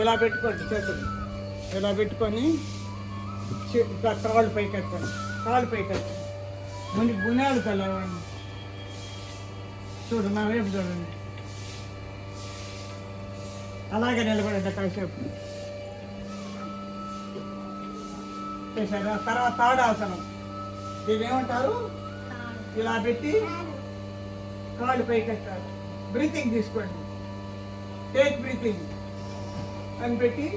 ఇలా పెట్టుకోండి చేతులు, ఇలా పెట్టుకొని కాళ్ళు పైకి ఎత్తండి, కాళ్ళు పైకి ఎత్తండి. ముందు గుణాలు తెలవండి. చూడు నా వైపు చూడండి. అలాగే నిలబడండి కాసేపు. చేశారా? తర్వాత తాడాసనం. దీని ఏమంటారు? ఇలా పెట్టి కాళ్ళు పైకి ఎత్తారు. బ్రీతింగ్ తీసుకోండి, టేక్ బ్రీతింగ్ అని పెట్టి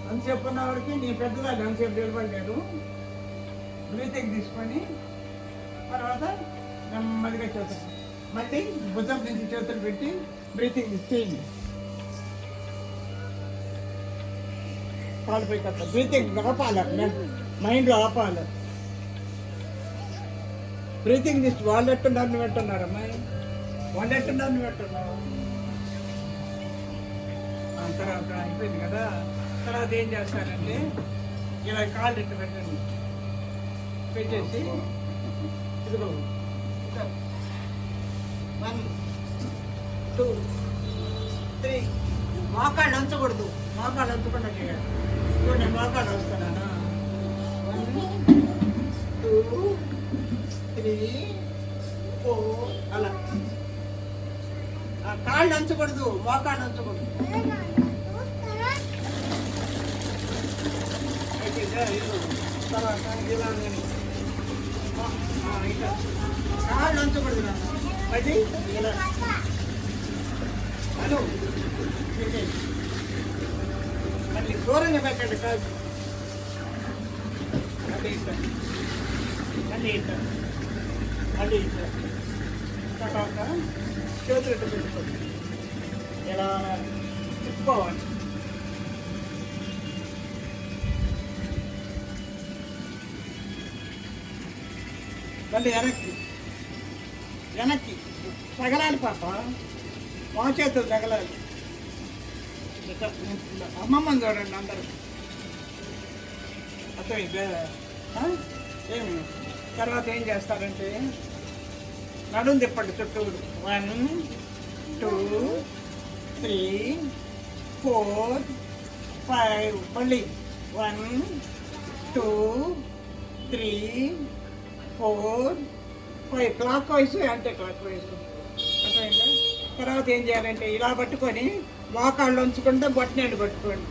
అంతసేపు ఉన్న వరకు నీ పెద్దదాన్ని అంతసేపు నిలబడలేదు. బ్రీతింగ్ తీసుకొని తర్వాత నెమ్మదిగా చేతులు మళ్ళీ భుజం నుంచి చేతులు పెట్టి బ్రీతింగ్ చేయండి. కాలు పైకి వస్తారు. బ్రీతింగ్ ఆపాలి, మైండ్లో ఆపాలి. బ్రీతింగ్ తీసి వాళ్ళు ఎట్టున్నారు, నువ్వు ఎట్టున్నారు అమ్మాయి, వాళ్ళు ఎట్టున్నారు, నువ్వు ఎట్టున్నావు. తర్వాత అయిపోయింది కదా. తర్వాత ఏం చేస్తారంటే ఇలా కాళ్ళు ఎట్టు పెట్టండి, పెట్టేసి ఇదిగో 1 2 3 మోకాళ్ళు ఉంచకూడదు, మోకాళ్ళు ఉంచకుండా చేయాలి. చూడండి మోకాళ్ళు వస్తున్నానా. 1 2 3 4 అలా. కాళ్ళు ఉంచకూడదు, మోకాళ్ళు ఉంచకూడదు. తర్వాత ఇలా కాళ్ళు ఉంచకూడదు అది ఇలా అను. మళ్ళీ దూరంగా పెట్టండి కాదు. మళ్ళీ ఇట్లా, మళ్ళీ ఇట్లా, మళ్ళీ ఇట్లా. తర్వాత చేతులు ఇట్లా పెట్టుకోండి, ఇలా తిప్పుకోవాలి. మళ్ళీ వెనక్కి వెనక్కి తగలాలి పాప, మా చేతులు తగలాలి. అమ్మమ్మని చూడండి అందరూ, అర్థమైందా? ఏమి తర్వాత ఏం చేస్తారంటే నడుము తిప్పండి చుట్టూరు. 1 2 3 4 5 మళ్ళీ 1 2 3 4 5 clock wise anti clock wise. అర్థమైందా? తర్వాత ఏం చేయాలంటే ఇలా పట్టుకొని మోకాళ్ళు ఉంచకుండా బొట్టనేడు పట్టుకోండి.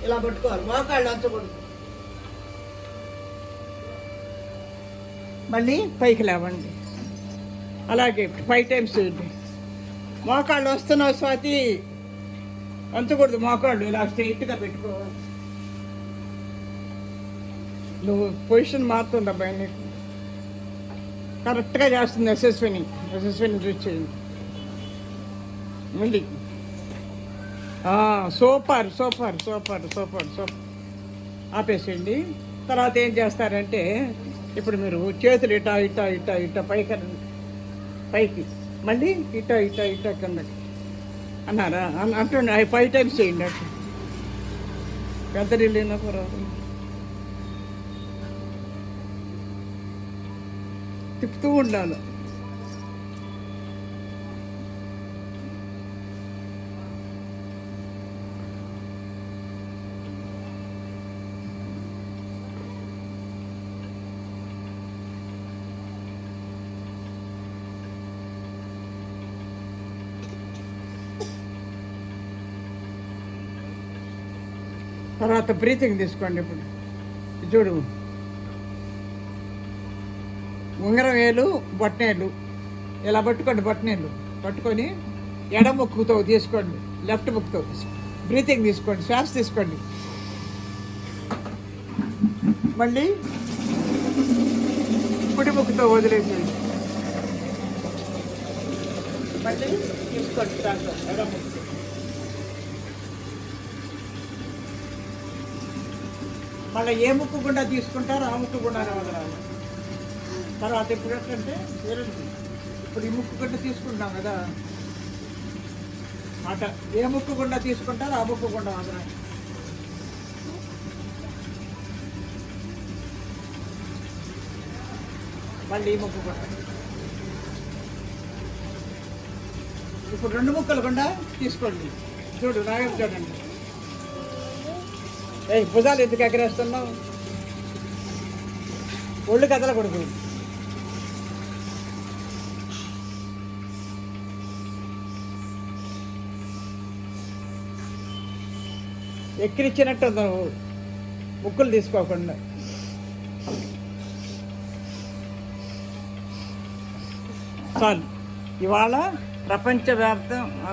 ఇలా పట్టుకోవాలి, మోకాళ్ళు ఉంచకూడదు. మళ్ళీ పైకి లేవండి. అలాగే 5 టైమ్స్ చేయండి. మోకాళ్ళు వస్తున్నావు స్వాతి, ఉంచకూడదు మోకాళ్ళు, ఇలా స్ట్రైట్గా పెట్టుకోవాలి. నువ్వు పొజిషన్ మారుతుందబ్బా, నీకు కరెక్ట్గా చేస్తుంది. యశస్విని చూసి చేయండి. మళ్ళీ super super super super super. ఆపేసేయండి. తర్వాత ఏం చేస్తారంటే ఇప్పుడు మీరు చేతులు ఇటా ఇటా ఇటా ఇటా పైకి మళ్ళీ ఇటా ఇటా ఇటా కిందకి అన్నారా అంటుండే. 5 టైమ్స్ చేయండి. అట్లా పెద్ద నీళ్ళు రాదు, తిప్పుతూ ఉండాలి. తర్వాత బ్రీతింగ్ తీసుకోండి. ఇప్పుడు చూడు, ఉంగరం వేలు బొట్టనేళ్ళు ఇలా పట్టుకోండి. బొట్టనేళ్ళు పట్టుకొని ఎడమ ముక్కుతో తీసుకోండి, లెఫ్ట్ ముక్కుతో బ్రీతింగ్ తీసుకోండి, శ్వాస తీసుకోండి. మళ్ళీ కుడి ముక్కుతో వదిలేసేయండి. మళ్ళీ తీసుకోండి శ్వాస ఎడమ ముక్కు. మళ్ళీ ఏ ముక్కు గుండా తీసుకుంటారో ఆ ముక్కు గుండానే వదలాలి. తర్వాత ఇప్పుడు ఏంటంటే ఇప్పుడు ఈ ముక్కు గుండా తీసుకుంటాం కదా, అట ఏ ముక్కు గుండా తీసుకుంటారో ఆ ముక్కు గుండా వదలాలి. మళ్ళీ ఈ ముక్కు గుండా. ఇప్పుడు 2 ముక్కలు గుండా తీసుకోండి. చూడు నాగం చూడండి, భుజాలు ఎందుకు ఎగరేస్తున్నావు? ఒళ్ళు కదలకూడదు. ఎక్కిరిచ్చినట్టు నువ్వు ముక్కులు తీసుకోకుండా. చాలు. ఇవాళ ప్రపంచవ్యాప్తం